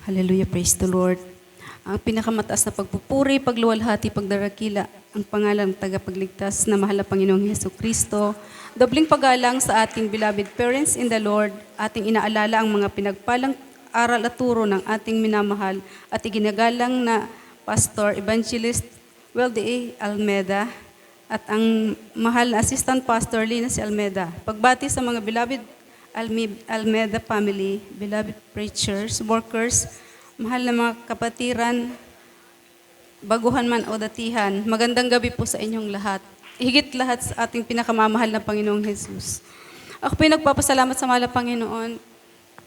Hallelujah, praise the Lord. Ang pinakamataas na pagpupuri, pagluwalhati, pagdarakila, ang pangalan ng tagapagligtas na mahal na Panginoong Hesus Kristo. Dobling paggalang sa ating beloved parents in the Lord, ating inaalala ang mga pinagpalang aral at turo ng ating minamahal at iginagalang na Pastor Evangelist Weldy A. Almeda at ang mahal na Assistant Pastor Lina C. Almeda. Pagbati sa mga beloved Almeda family, beloved preachers, workers, mahal na mga kapatiran, baguhan man o datihan, magandang gabi po sa inyong lahat. Higit lahat sa ating pinakamamahal na Panginoong Jesus. Ako po nagpapasalamat sa mahal na Panginoon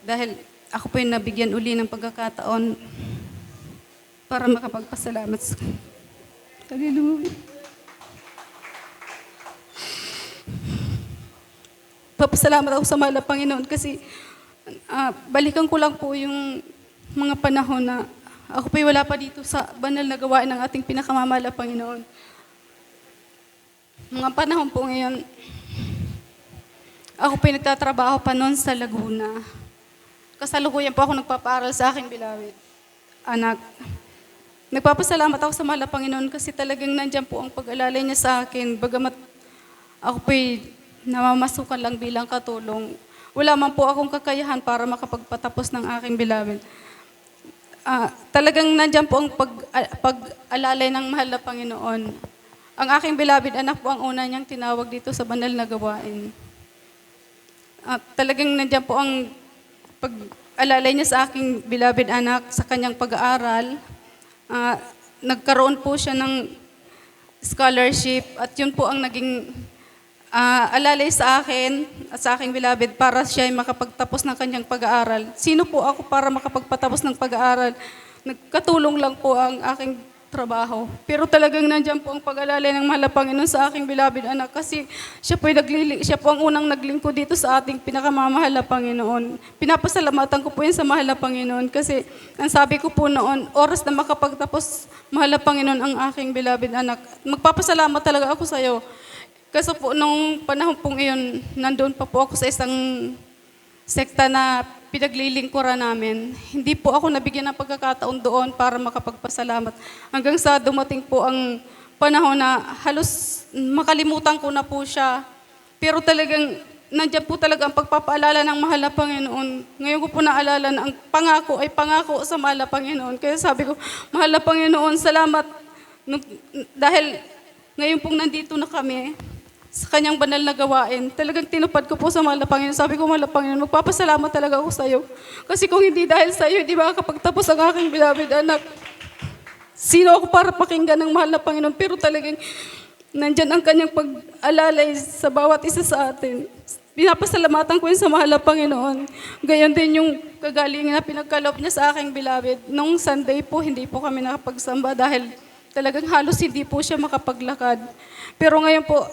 dahil ako po nabigyan uli ng pagkakataon para makapagpasalamat sa Hallelujah. Papasalamat ako sa mahal na Panginoon kasi balikan ko lang po yung mga panahon na ako po'y wala pa dito sa banal na gawain ng ating pinakamamahal na Panginoon. Mga panahon po ngayon, ako po'y nagtatrabaho pa noon sa Laguna. Kasalukuyan po ako nagpapaaral sa aking beloved anak. Nagpapasalamat ako sa mahal na Panginoon kasi talagang nandyan po ang pag-alalay niya sa akin. Bagamat ako po'y namamasukan lang bilang katulong. Wala man po akong kakayahan para makapagpatapos ng aking beloved. Talagang nandyan po ang pag-alalay ng mahal na Panginoon. Ang aking beloved anak po ang una niyang tinawag dito sa banal na gawain. Talagang nandyan po ang pag-alalay niya sa aking beloved anak sa kanyang pag-aaral. Nagkaroon po siya ng scholarship at yun po ang naging alalay sa akin at sa aking beloved para siya ay makapagtapos ng kanyang pag-aaral. Sino po ako para makapagpatapos ng pag-aaral? Nagkatulong lang po ang aking trabaho. Pero talagang nandyan po ang pag-alalay ng mahal na Panginoon sa aking beloved anak kasi siya po ang unang naglingkod dito sa ating pinakamamahal na Panginoon. Pinapasalamatan ko po yun sa mahal na Panginoon kasi ang sabi ko po noon, oras na makapagtapos mahal na Panginoon ang aking beloved anak. Magpapasalamat talaga ako sa iyo. Kasi po, nung panahon pong iyon, nandun pa po ako sa isang sekta na pinaglilingkuran namin. Hindi po ako nabigyan ng pagkakataon doon para makapagpasalamat. Hanggang sa dumating po ang panahon na halos makalimutan ko na po siya. Pero talagang, nandiyan po talaga ang pagpapaalala ng mahal na Panginoon. Ngayon ko po naalala na ang pangako ay pangako sa mahal na Panginoon. Kaya sabi ko, mahal na Panginoon, salamat. Dahil ngayon pong nandito na kami, sa kanyang banal na gawain. Talagang tinupad ko po sa mahal na Panginoon. Sabi ko, mahal na Panginoon, magpapasalamat talaga ako sa iyo. Kasi kung hindi dahil sa iyo, hindi makakapagtapos ang aking beloved anak. Sino ako para pakinggan ng mahal na Panginoon? Pero talagang nandyan ang kanyang pag-alalay sa bawat isa sa atin. Pinapasalamatan ko yun sa mahal na Panginoon. Gayon din yung kagalingan na pinagkaloob niya sa aking beloved. Nung Sunday po, hindi po kami nakapagsamba dahil talagang halos hindi po siya makapaglakad. Pero ngayon po,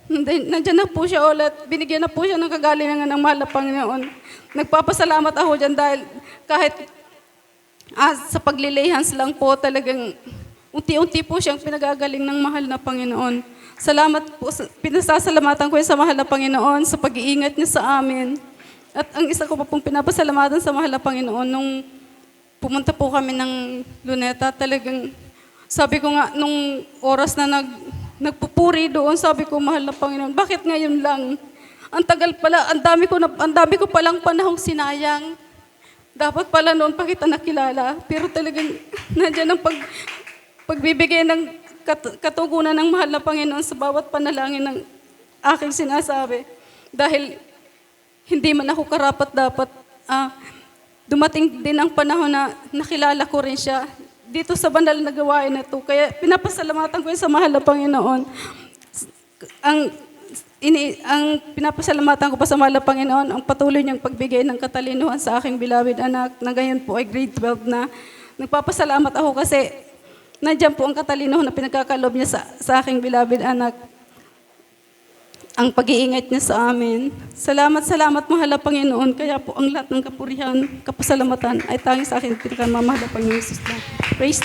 nandiyan na po siya ulit. Binigyan na po siya ng kagalingan ng mahal na Panginoon. Nagpapasalamat ako dyan dahil kahit sa paglilihans lang po, talagang unti-unti po siyang pinagagaling ng mahal na Panginoon. Salamat po, pinasasalamatan ko sa mahal na Panginoon sa pag-iingat niya sa amin. At ang isa ko pa pong pinapasalamatan sa mahal na Panginoon, nung pumunta po kami ng Luneta, talagang sabi ko nga, nung oras na nagpupuri doon, sabi ko, mahal na Panginoon, bakit ngayon lang? Ang tagal pala, ang dami ko palang panahong sinayang. Dapat pala noon pa kita nakilala. Pero talagang nandiyan ang pagbibigay ng katugunan ng mahal na Panginoon sa bawat panalangin ng aking sinasabi. Dahil hindi man ako karapat-dapat, dumating din ang panahon na nakilala ko rin siya dito sa banal na gawain na ito. Kaya pinapasalamatan ko yun sa mahal na Panginoon. Ang pinapasalamatan ko pa sa mahal na Panginoon, ang patuloy niyang pagbigay ng katalinuhan sa aking beloved anak na ngayon po ay grade 12 na. Nagpapasalamat ako kasi nandiyan po ang katalinuhan na pinagkakalob niya sa aking beloved anak. Ang pag-iingat niya sa amin. Salamat, mahal na Panginoon. Kaya po ang lahat ng kapurihan, kapasalamatan ay tanging sa akin pinakamamahal na Panginoon Jesus. Praise